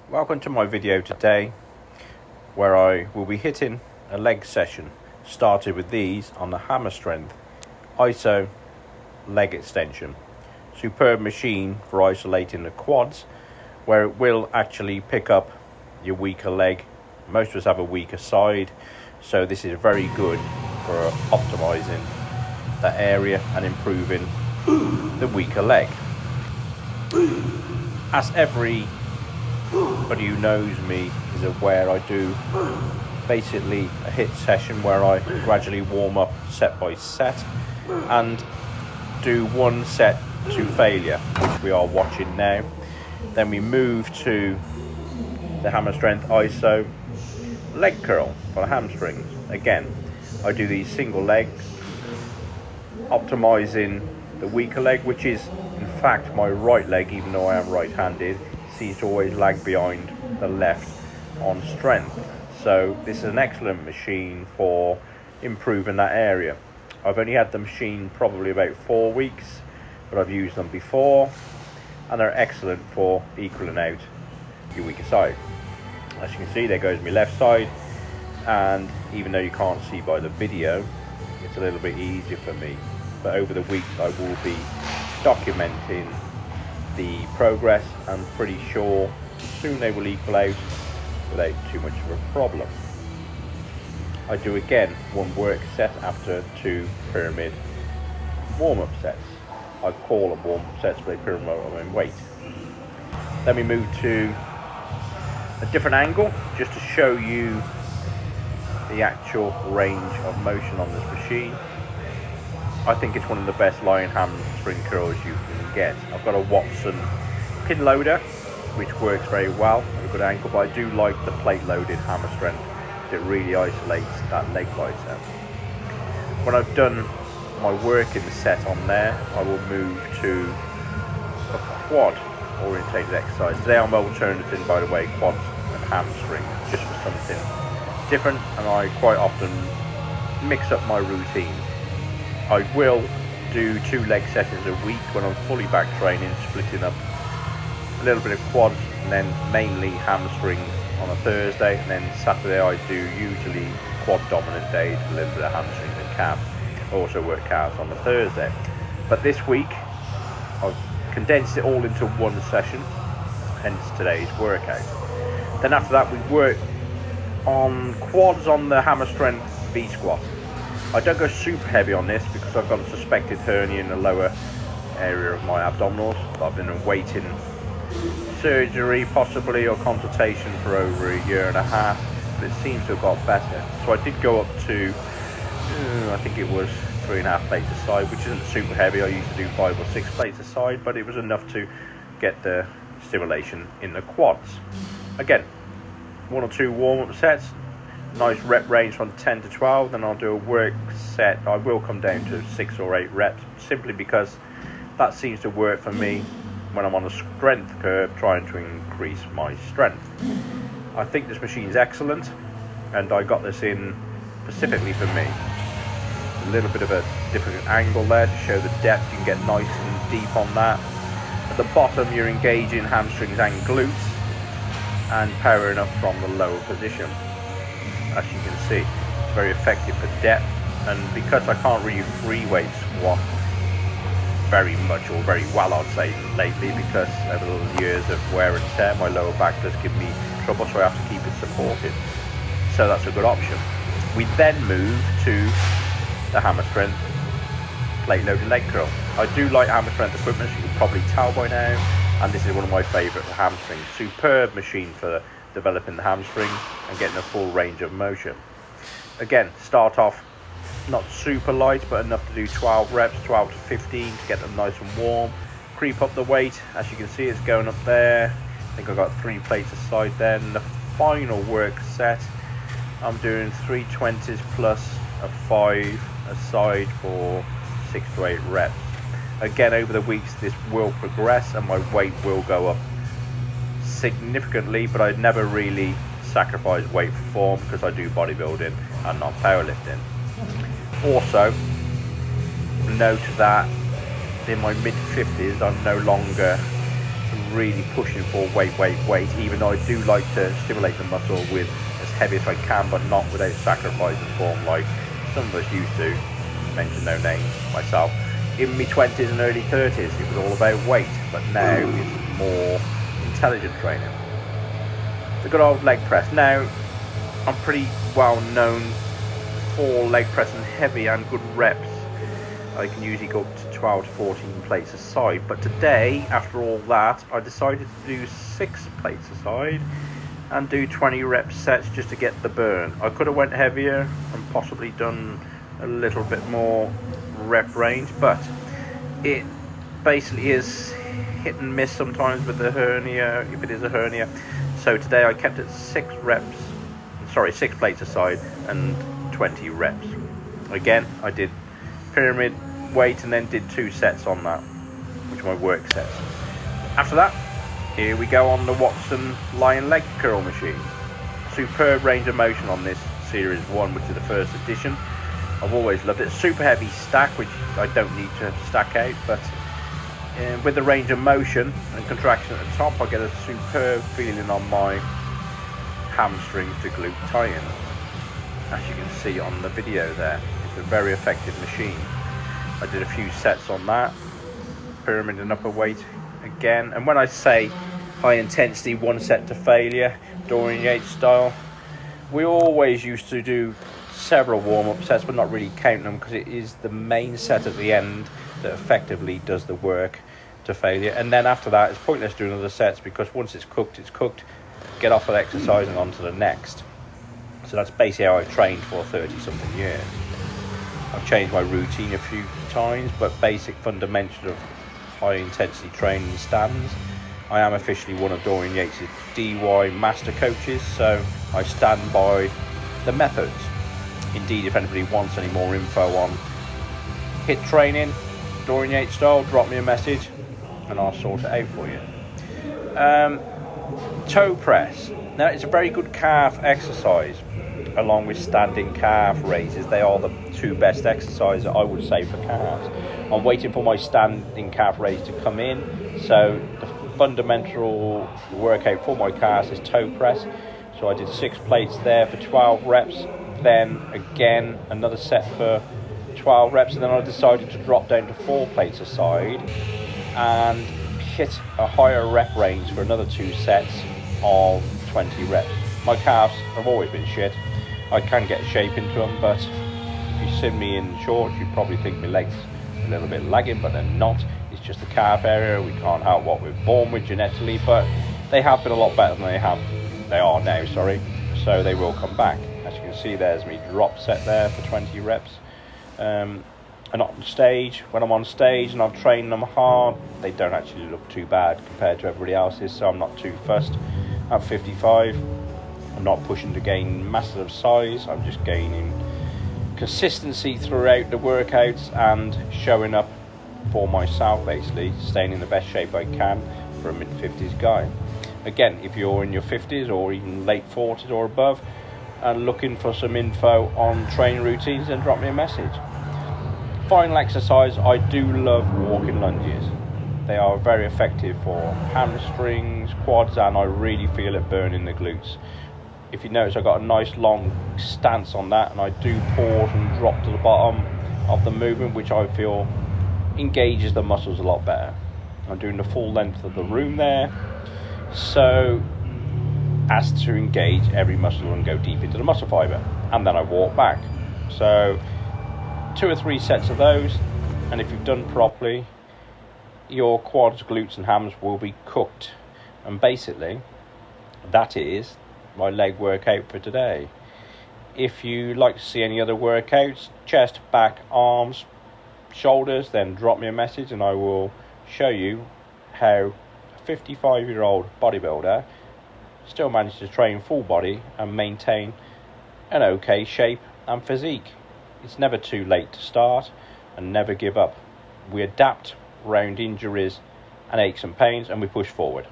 Welcome to my video today where I will be hitting a leg session. Started with these on the hammer strength ISO leg extension. Superb machine for isolating the quads, where it will actually pick up your weaker leg. Most of us have a weaker side, so this is very good for optimizing that area and improving the weaker leg. As everybody who knows me is aware, I do basically a HIIT session where I gradually warm up set by set and do one set to failure, which we are watching now. Then we move to the hammer strength ISO leg curl for the hamstrings. Again, I do these single legs, optimizing the weaker leg, which is in fact my right leg. Even though I am right-handed, seems to always lag behind the left on strength. So this is an excellent machine for improving that area. I've only had the machine probably about 4 weeks, but I've used them before and they're excellent for equaling out your weaker side. As you can see, there goes my left side, and even though you can't see by the video, it's a little bit easier for me. But over the weeks I will be documenting the progress. I'm pretty sure soon they will equal out without too much of a problem. I do again one work set after 2 pyramid warm-up sets. I call them warm-up sets, but they pyramid in weight. Then we move to a different angle just to show you the actual range of motion on this machine. I think it's one of the best lying hamstring curls you can get. I've got a Watson pin loader, which works very well at a good angle, but I do like the plate loaded hammer strength. It really isolates that leg bicep. When I've done my working set on there, I will move to a quad orientated exercise. Today I'm alternating, by the way, quads and hamstrings just for something different, and I quite often mix up my routine. I will do 2 leg sessions a week when I'm fully back training, splitting up a little bit of quads and then mainly hamstrings on a Thursday, and then Saturday I do usually quad dominant days, a little bit of hamstrings and calves. I also work calves on the Thursday. But this week I've condensed it all into one session, hence today's workout. Then after that we work on quads on the hammer strength V squat. I don't go super heavy on this because I've got a suspected hernia in the lower area of my abdominals. I've been awaiting surgery possibly or consultation for over 1.5 years, but it seems to have got better. So I did go up to I think it was 3.5 plates a side, which isn't super heavy. I used to do 5 or 6 plates a side, but it was enough to get the stimulation in the quads. Again, 1 or 2 warm-up sets, nice rep range from 10 to 12. Then I'll do a work set. I will come down to 6 or 8 reps, simply because that seems to work for me when I'm on a strength curve trying to increase my strength. I think this machine is excellent, and I got this in specifically for me. A little bit of a different angle there to show the depth. You can get nice and deep on that. At the bottom you're engaging hamstrings and glutes and powering up from the lower position. As you can see, it's very effective for depth, and because I can't really free weight squat very much, or very well I'd say lately, because over the years of wear and tear my lower back does give me trouble, so I have to keep it supported. So that's a good option. We then move to the hammer strength plate loaded leg curl. I do like hammer strength equipment, as you can probably tell by now, and this is one of my favourite hamstrings. Superb machine for developing the hamstring and getting a full range of motion. Again, start off not super light, but enough to do 12 reps, 12 to 15 to get them nice and warm. Creep up the weight. As you can see, it's going up there. I think I got 3 plates a side. Then the final work set, I'm doing 320s plus a 5 a side for 6 to 8 reps. Again, over the weeks this will progress and my weight will go up significantly, but I'd never really sacrifice weight for form because I do bodybuilding and not powerlifting. Also, note that in my mid-50s I'm no longer really pushing for weight, even though I do like to stimulate the muscle with as heavy as I can, but not without sacrificing form like some of us used to, mention no names, myself. In my 20s and early 30s, it was all about weight, but now it's more intelligent training. The good old leg press. Now, I'm pretty well known for leg pressing heavy and good reps. I can usually go up to 12 to 14 plates a side, but today, after all that, I decided to do 6 plates a side and do 20 rep sets just to get the burn. I could have went heavier and possibly done a little bit more rep range, but it basically is hit and miss sometimes with the hernia, if it is a hernia. So today I kept it 6 plates aside and 20 reps. Again, I did pyramid weight and then did 2 sets on that, which are my work sets. After that, here we go on the Watson Lion leg curl machine. Superb range of motion on this series 1, which is the first edition. I've always loved it. Super heavy stack, which I don't need to stack out, but with the range of motion and contraction at the top, I get a superb feeling on my hamstrings to glute tie-in. As you can see on the video there, it's a very effective machine. I did a few sets on that, pyramid and upper weight again. And when I say high intensity, 1 set to failure, Dorian Yates style, we always used to do several warm-up sets, but not really count them, because it is the main set at the end that effectively does the work to failure. And then after that, it's pointless doing other sets, because once it's cooked, get off of exercise and on to the next. So that's basically how I've trained for 30 something years. I've changed my routine a few times, but basic fundamental of high intensity training stands. I am officially one of Dorian Yates' DY master coaches, so I stand by the methods. Indeed, if anybody wants any more info on HIIT training, Dorian Yates style, drop me a message and I'll sort it out for you. Toe press. Now, it's a very good calf exercise, along with standing calf raises. They are the 2 best exercises I would say for calves. I'm waiting for my standing calf raise to come in, so the fundamental workout for my calves is toe press. So I did 6 plates there for 12 reps, then again another set for 12 reps, and then I decided to drop down to 4 plates a side and hit a higher rep range for another 2 sets of 20 reps. My calves have always been shit. I can get shape into them, but if you see me in shorts, you probably think my legs a little bit lagging, but they're not. It's just the calf area. We can't help what we're born with genetically, but they have been a lot better than they are now, so they will come back. As you can see, there's me drop set there for 20 reps. And on stage, when I'm on stage and I've trained them hard, they don't actually look too bad compared to everybody else's, so I'm not too fussed. At 55, I'm not pushing to gain massive size, I'm just gaining consistency throughout the workouts and showing up for myself, basically staying in the best shape I can for a mid-50s guy. Again, if you're in your 50s or even late 40s or above and looking for some info on training routines, then drop me a message. Final exercise, I do love walking lunges. They are very effective for hamstrings, quads, and I really feel it burning the glutes. If you notice, I've got a nice long stance on that, and I do pause and drop to the bottom of the movement, which I feel engages the muscles a lot better. I'm doing the full length of the room there, so as to engage every muscle and go deep into the muscle fibre, and then I walk back. So 2 or 3 sets of those, and if you've done properly, your quads, glutes and hams will be cooked. And basically that is my leg workout for today. If you like to see any other workouts, chest, back, arms, shoulders, then drop me a message and I will show you how a 55-year-old bodybuilder still manages to train full body and maintain an okay shape and physique. It's never too late to start, and never give up. We adapt around injuries and aches and pains, and we push forward.